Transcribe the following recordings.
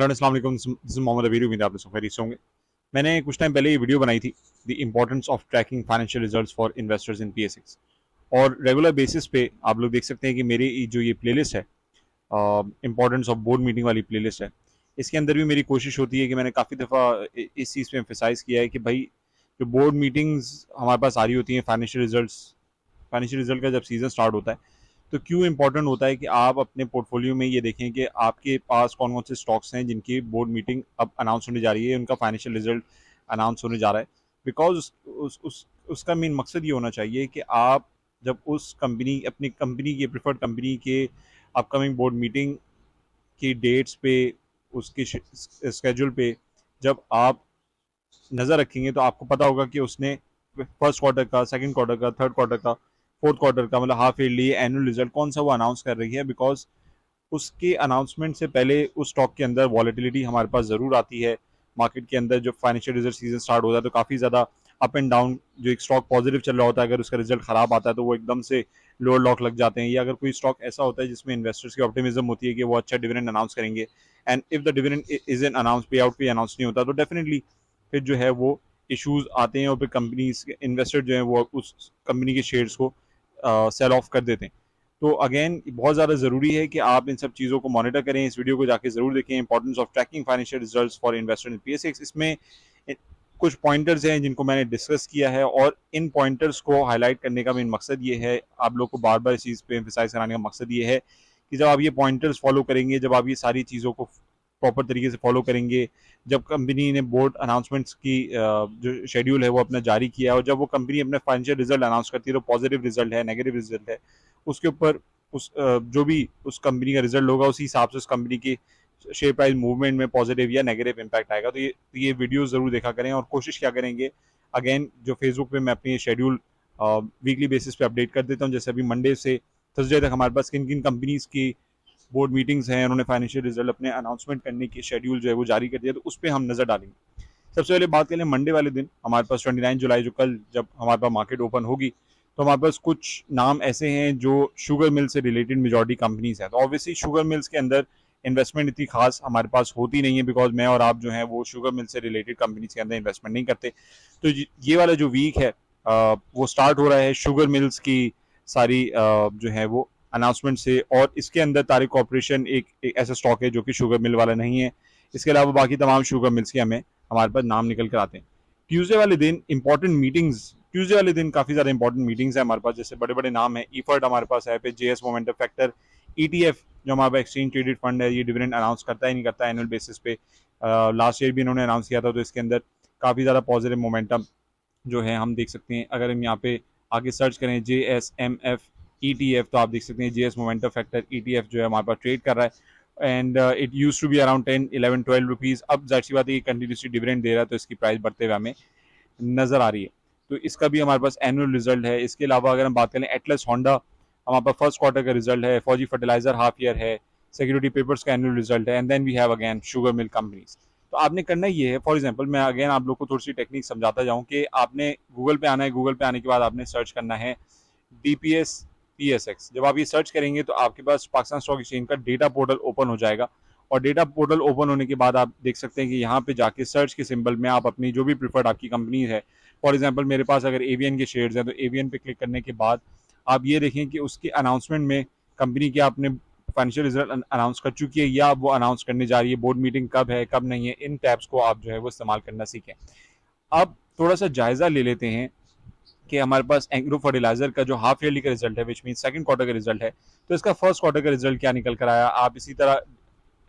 Hello अस्सलाम वालेकुम, this is Mohammad अबीर। उम्मीद है आप लोग सब खैरियत से होंगे। मैंने कुछ टाइम पहले ये वीडियो बनाई थी, the importance of tracking financial results for investors in PSX. और रेगुलर बेसिस पे आप लोग देख सकते हैं कि मेरी जो ये प्लेलिस्ट है, इम्पोर्टेंस ऑफ बोर्ड मीटिंग वाली प्लेलिस्ट है, इसके अंदर भी मेरी कोशिश होती है कि मैंने काफ़ी दफ़ा इस चीज़ पे एम्फेसाइज़ किया है कि भाई जो बोर्ड मीटिंग्स हमारे पास आ रही होती हैं, फाइनेंशियल रिजल्ट का जब सीज़न स्टार्ट होता है, तो क्यों इंपॉर्टेंट होता है कि आप अपने पोर्टफोलियो में ये देखें कि आपके पास कौन कौन से स्टॉक्स हैं जिनकी बोर्ड मीटिंग अब अनाउंस होने जा रही है, उनका फाइनेंशियल रिजल्ट अनाउंस होने जा रहा है। बिकॉज उसका मेन मकसद ये होना चाहिए कि आप जब उस कंपनी अपनी कंपनी के प्रिफर्ड कंपनी के अपकमिंग बोर्ड मीटिंग की डेट्स पे, उसके स्केड्यूल पे जब आप नज़र रखेंगे तो आपको पता होगा कि उसने फर्स्ट क्वार्टर का, सेकंड क्वार्टर का, थर्ड क्वार्टर का, फोर्थ क्वार्टर का, मतलब हाफ ईयरली, एनुअल रिजल्ट कौन सा वो अनाउंस कर रही है। बिकॉज उसके अनाउंसमेंट से पहले उस स्टॉक के अंदर वॉलेटिलिटी हमारे पास ज़रूर आती है। मार्केट के अंदर जब फाइनेंशियल रिजल्ट सीजन स्टार्ट होता है तो काफ़ी ज़्यादा अप एंड डाउन, जो एक स्टॉक पॉजिटिव चल रहा होता है, अगर उसका रिजल्ट ख़राब आता है तो वो एकदम से लोअर लॉक लग जाते हैं। या अगर कोई स्टॉक ऐसा होता है जिसमें इन्वेस्टर्स की ऑप्टिमिज्म होती है कि वो अच्छा डिविडेंड अनाउंस करेंगे, and if the dividend is an announce, पे आउट भी अनाउंस नहीं होता, तो डेफिनेटली फिर जो है वो इश्यूज आते हैं और फिर कंपनीज के इन्वेस्टर जो है वो उस कंपनी के शेयर्स को सेल ऑफ कर देते हैं। तो अगेन बहुत ज़्यादा ज़रूरी है कि आप इन सब चीज़ों को मॉनिटर करें। इस वीडियो को जाके ज़रूर देखें, importance of tracking financial results for investor in PSX. इसमें कुछ पॉइंटर्स हैं जिनको मैंने डिस्कस किया है, और इन पॉइंटर्स को हाईलाइट करने का मेन मकसद ये है, आप लोग को बार बार इस चीज़ पे एम्फेसाइज कराने का मकसद ये है कि जब आप ये पॉइंटर्स फॉलो करेंगे, जब आप ये सारी चीज़ों को प्रॉपर तरीके से फॉलो करेंगे, जब कंपनी ने बोर्ड अनाउंसमेंट्स की जो शेड्यूल है वो अपना जारी किया है, और जब वो कंपनी अपने फाइनेंशियल रिजल्ट अनाउंस करती है तो पॉजिटिव रिजल्ट है, नेगेटिव रिजल्ट है, उसके ऊपर जो भी उस कंपनी का रिजल्ट होगा उसी हिसाब से उस कंपनी की शेयर प्राइस मूवमेंट में पॉजिटिव या नेगेटिव इम्पैक्ट आएगा। तो ये वीडियो ज़रूर देखा करें और कोशिश क्या करेंगे, अगेन जो फेसबुक पे मैं अपनी शेड्यूल वीकली बेसिस पे अपडेट कर देता हूँ। जैसे अभी मंडे से थर्सडे तक हमारे पास किन किन कंपनीज की बोर्ड मीटिंग्स हैं, उन्होंने फाइनेंशियल रिजल्ट अपने अनाउंसमेंट करने की शेड्यूल जो है वो जारी कर दिया, तो उस पर हम नज़र डालेंगे। सबसे पहले बात करें मंडे वाले दिन, हमारे पास 29 जुलाई, जो कल जब हमारे पास मार्केट ओपन होगी, तो हमारे पास कुछ नाम ऐसे हैं जो शुगर मिल से रिलेटेड मेजॉरिटी कंपनीज हैं। तो ऑब्वियसली शुगर मिल्स के अंदर इन्वेस्टमेंट इतनी खास हमारे पास होती नहीं है, बिकॉज मैं और आप जो है वो शुगर मिल से रिलेटेड कंपनीज के अंदर इन्वेस्टमेंट नहीं करते। तो ये वाला जो वीक है वो स्टार्ट हो रहा है शुगर मिल्स की सारी जो है वो अनाउंसमेंट से। और इसके अंदर तारिक कॉर्पोरेशन एक ऐसा स्टॉक है जो कि शुगर मिल वाला नहीं है। इसके अलावा बाकी तमाम शुगर मिल्स के हमारे पास नाम निकल कर आते हैं। ट्यूसडे वाले दिन इंपॉर्टेंट मीटिंग्स, ट्यूसडे वाले दिन काफ़ी ज़्यादा इंपॉर्टेंट मीटिंग्स है हमारे पास। जैसे बड़े बड़े नाम है, ईफर्ट हमारे पास है, फिर जेएस मोमेंटम फैक्टर, ईटीएफ जो हमारे पास एक्सचेंज ट्रेडेड फंड है, ये डिविडेंड अनाउंस करता ही नहीं करता एनुअल बेसिस पे। लास्ट ईयर भी इन्होंने अनाउंस किया था, तो इसके अंदर काफ़ी ज़्यादा पॉजिटिव मोमेंटम जो है हम देख सकते हैं। अगर हम यहाँ पे आगे सर्च करें JSMF ETF, तो आप देख सकते हैं जेएस मोमेंटम फैक्टर ETF जो है हमारे पास ट्रेड कर रहा है, and it used to be around 10, 11, 12 rupees. अब जाहिर सी बात है कि कंटिन्यूसली डिविडेंड दे रहा है, तो इसकी प्राइस बढ़ते हुए हमें नज़र आ रही है। तो इसका भी हमारे पास एनुअल रिजल्ट है। इसके अलावा अगर हम बात करें एटलस होंडा, हमारे पास फर्स्ट क्वार्टर का रिजल्ट है, फौजी फर्टिलाइजर हाफ ईयर है, सिक्योरिटी पेपर्स का एनुअल रिजल्ट है, and then we have again sugar mill companies. तो आपने करना ये है, फॉर एग्जांपल मैं अगेन आप लोग को थोड़ी सी टेक्निक समझाता जाऊं कि आपने गूगल पे आना है, गूगल पे आने के बाद आपने सर्च करना है DPS PSX। जब आप ये सर्च करेंगे तो आपके पास पाकिस्तान स्टॉक एक्सचेंज का डेटा पोर्टल ओपन हो जाएगा, और डेटा पोर्टल ओपन होने के बाद आप देख सकते हैं कि यहाँ पे जाके सर्च के सिंबल में आप अपनी जो भी प्रिफर्ड आपकी कंपनी है, फॉर एग्जांपल मेरे पास अगर एवीएन के शेयर्स हैं, तो एवीएन पे क्लिक करने के बाद आप ये देखें कि उसके अनाउंसमेंट में कंपनी के आपने फाइनेंशियल रिजल्ट अनाउंस कर चुकी है या वो अनाउंस करने जा रही है, बोर्ड मीटिंग कब है कब नहीं है, इन टैब्स को आप जो है वो इस्तेमाल करना सीखें। अब थोड़ा सा जायजा ले लेते हैं कि हमारे पास एग्रो फर्टिलाइजर का जो हाफ ईयरली का रिजल्ट है, विच मीन सेकंड क्वार्टर का रिजल्ट है, तो इसका फर्स्ट क्वार्टर का रिजल्ट क्या निकल कर आया। आप इसी तरह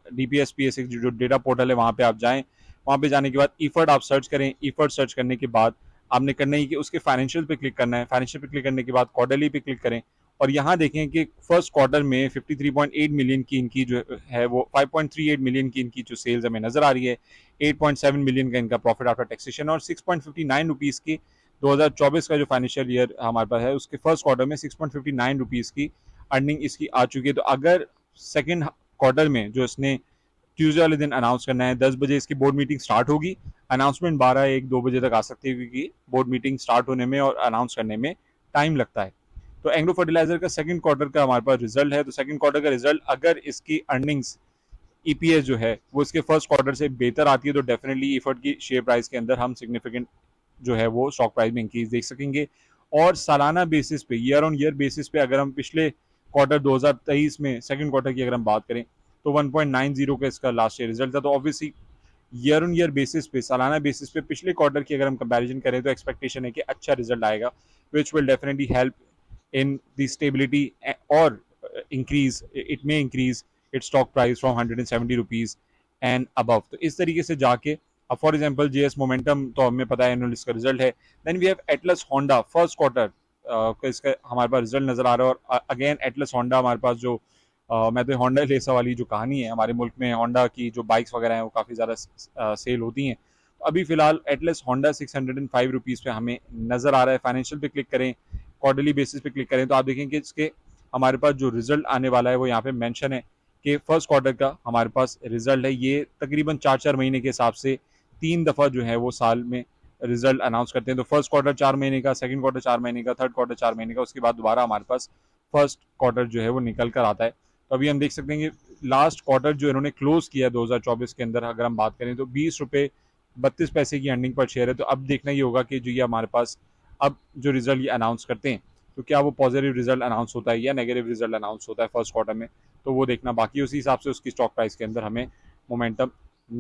DPS PSX जो डेटा पोर्टल है वहाँ पे आप जाएं, वहाँ पे जाने के बाद ईफर्ट आप सर्च करें। ईफर्ट सर्च करने के बाद आपने करना ही कि उसके फाइनेंशियल पे क्लिक करना है। फाइनेंशियल पे क्लिक करने के बाद क्वार्टरली पे क्लिक करें, और यहाँ देखें कि फर्स्ट क्वार्टर में 53.8 मिलियन की इनकी जो है वो 5.38 मिलियन की इनकी जो सेल्स हमें नजर आ रही है, 8.7 मिलियन का इनका प्रॉफिट आफ्टर टैक्सेशन, और 6.59 रुपीज़ की 2024 का जो फाइनेंशियल ईयर हमारे पास है उसके फर्स्ट क्वार्टर में 6.59 रुपीज़ की अर्निंग इसकी आ चुकी है। तो अगर सेकेंड क्वार्टर में जो इसने ट्यूसडे वाले दिन अनाउंस करना है, 10 बजे इसकी बोर्ड मीटिंग स्टार्ट होगी, अनाउंसमेंट 12, 1, 2 बजे तक आ सकती है, क्योंकि बोर्ड मीटिंग स्टार्ट होने में और अनाउंस करने में टाइम लगता है। तो एग्रो फर्टिलाइजर का सेकंड क्वार्टर का हमारे पास रिजल्ट है, तो सेकंड क्वार्टर का रिजल्ट अगर इसकी अर्निंग्स ईपीएस जो है वो इसके फर्स्ट क्वार्टर से बेहतर आती है तो डेफिनेटली इफर्ट की शेयर प्राइस के अंदर हम सिग्निफिकेंट जो है वो स्टॉक प्राइस में इंक्रीज देख सकेंगे। और सालाना बेसिस पे, ईयर ऑन ईयर बेसिस पे अगर हम पिछले क्वार्टर 2023 में सेकंड क्वार्टर की अगर हम बात करें तो 1.90 का इसका लास्ट ईयर रिजल्ट था। तो obviously year on year basis पे, सालाना बेसिस पे पिछले क्वार्टर की अगर हम कंपैरिजन करें तो एक्सपेक्टेशन है कि अच्छा रिजल्ट आएगा, which will definitely help in the stability or it may increase its stock price from 170 rupees and above। तो इस तरीके से जाके अब फॉर एग्जांपल जेएस मोमेंटम तो हमें पता है एनुअल इसका रिजल्ट है। Then we have Atlas Honda first quarter का इसका हमारे पास रिजल्ट नजर आ रहा है। और अगेन एटलस होंडा हमारे पास जो मैं तो होंडा लेसा वाली जो कहानी है, हमारे मुल्क में होंडा की जो बाइक्स वगैरह हैं वो काफ़ी ज़्यादा सेल होती हैं। तो अभी फिलहाल एटलस होंडा 605 रुपीज़ पे हमें नज़र आ रहा है। फाइनेंशियल पे क्लिक करें, क्वार्टरली बेसिस पे क्लिक करें तो आप देखें कि इसके हमारे पास जो रिजल्ट आने वाला है वो यहाँ पे मेंशन है कि फर्स्ट क्वार्टर का हमारे पास रिजल्ट है। ये तकरीबन 4-4 महीने के हिसाब से 3 दफ़ा जो है वो साल में रिजल्ट अनाउंस करते हैं। तो फर्स्ट क्वार्टर 4 महीने का, सेकंड क्वार्टर 4 महीने का, थर्ड क्वार्टर 4 महीने का, उसके बाद दोबारा हमारे पास फर्स्ट क्वार्टर जो है वो निकल कर आता है। तो अभी हम देख सकते हैं कि लास्ट क्वार्टर जो इन्होंने क्लोज किया 2024 के अंदर अगर हम बात करें तो 20 रुपये 32 पैसे की अर्निंग पर शेयर है। तो अब देखना ही होगा कि जो ये हमारे पास अब जो रिजल्ट ये अनाउंस करते हैं तो क्या वो पॉजिटिव रिजल्ट अनाउंस होता है या नेगेटिव रिजल्ट अनाउंस होता है फर्स्ट क्वार्टर में, तो वो देखना बाकी। उसी हिसाब से उसकी स्टॉक प्राइस के अंदर हमें मोमेंटम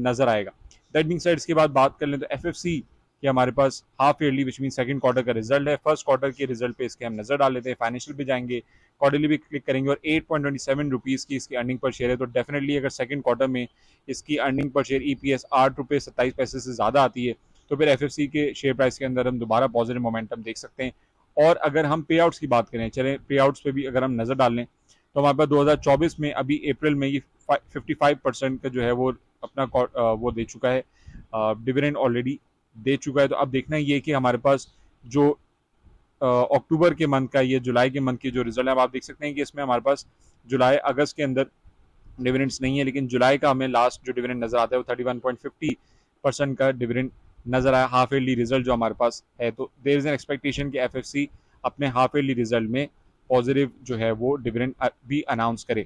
नजर आएगा। दैट बीइंग सेड, इसके बाद बात कर लें तो एफएफसी कि हमारे पास half yearly which mean second quarter का रिजल्ट है। फर्स्ट क्वार्टर के रिजल्ट पे इसके हम नजर डाल लेते हैं। फाइनेंशियल पे जाएंगे, क्वार्टरली भी क्लिक करेंगे और 8.27 रुपीज़ की इसकी अर्निंग पर शेयर है। तो डेफिनेटली अगर सेकंड क्वार्टर में इसकी अर्निंग पर शेयर ईपीएस 8 रुपये 27 पैसे से ज़्यादा आती है तो फिर एफएफसी के शेयर प्राइस के अंदर हम दोबारा पॉजिटिव मोमेंटम देख सकते हैं। और अगर हम पे आउट्स की बात करें, चलें पे आउट्स पे भी अगर हम नज़र डाल लें तो हमारे पास 2024 में अभी अप्रैल में ये 55% का जो है वो अपना वो दे चुका है, डिविडेंड ऑलरेडी दे चुका है। तो अब देखना ये कि हमारे पास जो अक्टूबर के मंथ का, ये जुलाई के मंथ की जो रिजल्ट है, आप देख सकते हैं कि इसमें हमारे पास जुलाई अगस्त के अंदर डिविडेंड्स नहीं है, लेकिन जुलाई का हमें लास्ट जो डिविडेंड नजर आता है वो 31.50% का डिविडेंड नजर आया हाफ ईयरली रिजल्ट जो हमारे पास है। तो देयर इज एन एक्सपेक्टेशन कि एफएफसी अपने हाफ ईयरली रिजल्ट में पॉजिटिव जो है वो डिविडेंड भी अनाउंस करे।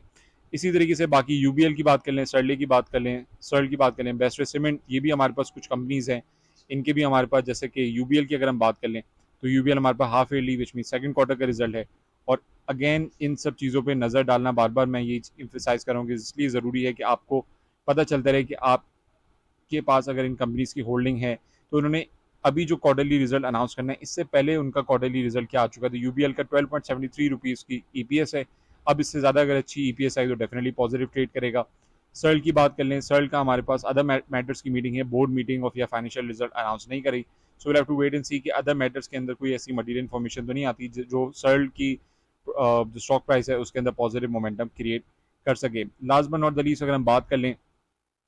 इसी तरीके से बाकी यूबीएल की बात कर लें, सर्ले की बात कर लें, सर्ल की बात कर लें, बेस्टवे सीमेंट, ये भी हमारे पास कुछ कंपनीज हैं, इनके भी हमारे पास, जैसे कि यूबीएल की अगर हम बात कर लें तो यूबीएल हमारे पास half yearly which mean second quarter का रिजल्ट है। और अगेन इन सब चीज़ों पे नज़र डालना बार बार मैं ये इम्फेसाइज कर रहा हूँ कि इसलिए ज़रूरी है कि आपको पता चलता रहे कि आपके पास अगर इन कंपनीज की होल्डिंग है तो उन्होंने अभी जो क्वार्टरली रिजल्ट अनाउंस करना है इससे पहले उनका क्वार्टरली रिजल्ट क्या आ चुका है। तो यूबीएल का 12.73 रुपीज़ की ईपीएस है। अब इससे ज़्यादा अगर अच्छी ईपीएस आई तो डेफिनेटली पॉजिटिव ट्रेड करेगा। सर्ल की बात कर लें, सर्ल का हमारे पास अदर मैटर्स की मीटिंग है, बोर्ड मीटिंग ऑफ या फाइनेंशियल रिजल्ट अनाउंस नहीं करी। So will have to wait and see कि अदर मैटर्स के अंदर कोई ऐसी मटीरियल इन्फॉर्मेशन तो नहीं आती जो सर्ल की जो स्टॉक प्राइस है उसके अंदर पॉजिटिव मोमेंटम क्रिएट कर सके। Last but not the least अगर हम बात कर लें,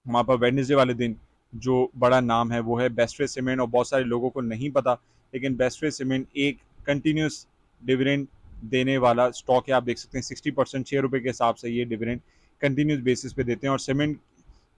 हमारे पास वेडनेसडे वाले दिन जो बड़ा नाम है वो है बेस्टवे सीमेंट। और बहुत सारे लोगों को नहीं पता, लेकिन बेस्टवे सीमेंट एक कंटिन्यूस डिविडेंड देने वाला स्टॉक है। आप देख सकते हैं 60% ₹6 के हिसाब से ये डिविडेंड कंटिन्यूस बेसिस पे देते हैं। और सीमेंट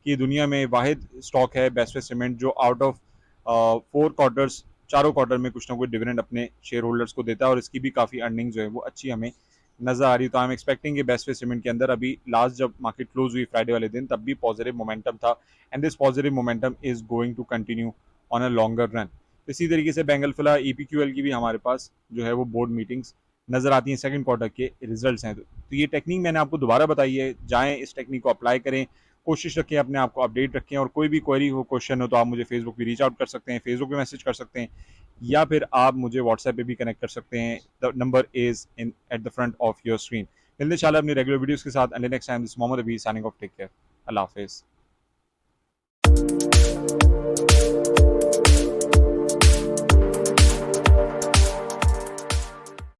की दुनिया में वाहिद स्टॉक है बेस्टवे सीमेंट जो आउट ऑफ 4 क्वार्टर्स, चारों क्वार्टर में कुछ ना कुछ डिविडेंड अपने शेयर होल्डर्स को देता है और इसकी भी काफ़ी अर्निंग जो है वो अच्छी हमें नजर आ रही है। तो I am expecting Bestway cement के अंदर अभी लास्ट जब मार्केट क्लोज हुई फ्राइडे वाले दिन तब भी पॉजिटिव मोमेंटम था and this positive momentum is going to continue on a longer run. इसी तरीके से बेंगल फिला ईपीक्यूएल की भी हमारे पास जो है वो बोर्ड मीटिंग्स नजर आती हैं, सेकंड क्वार्टर के रिजल्ट्स हैं। तो ये टेक्निक मैंने आपको दोबारा बताई है, जाएं इस टेक्निक को अप्लाई करें, कोशिश रखें अपने आप को अपडेट रखें। और कोई भी क्वेरी हो, क्वेश्चन हो तो आप मुझे फेसबुक पे रीच आउट कर सकते हैं, फेसबुक पे मैसेज कर सकते हैं या फिर आप मुझे व्हाट्सएप पे भी कनेक्ट कर सकते हैं। The number is in at the front of your screen. मिलते हैं इंशाल्लाह अपनी रेगुलर वीडियोस के साथ। Until next time, this Mohammad Abi signing off, take care, अल्लाह हाफिज़।